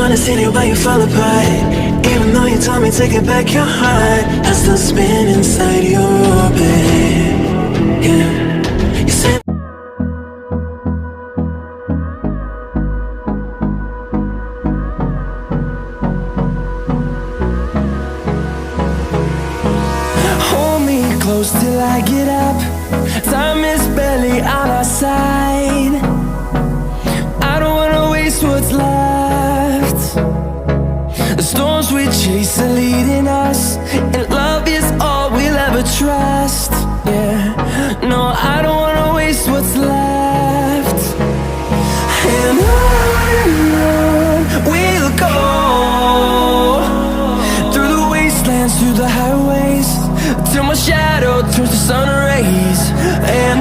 wanna see it while you fall apart. Even though you told me to get back your heart, I still spin inside your orbit. Yeah, you said hold me close till I get up. Time is barely on our side. I don't wanna waste what's left. The storms we chase are leading us, and love is all we'll ever trust. Yeah, no, I don't wanna waste what's left. And on we'll go, through the wastelands, through the highways, till my shadow turns to sun rays. And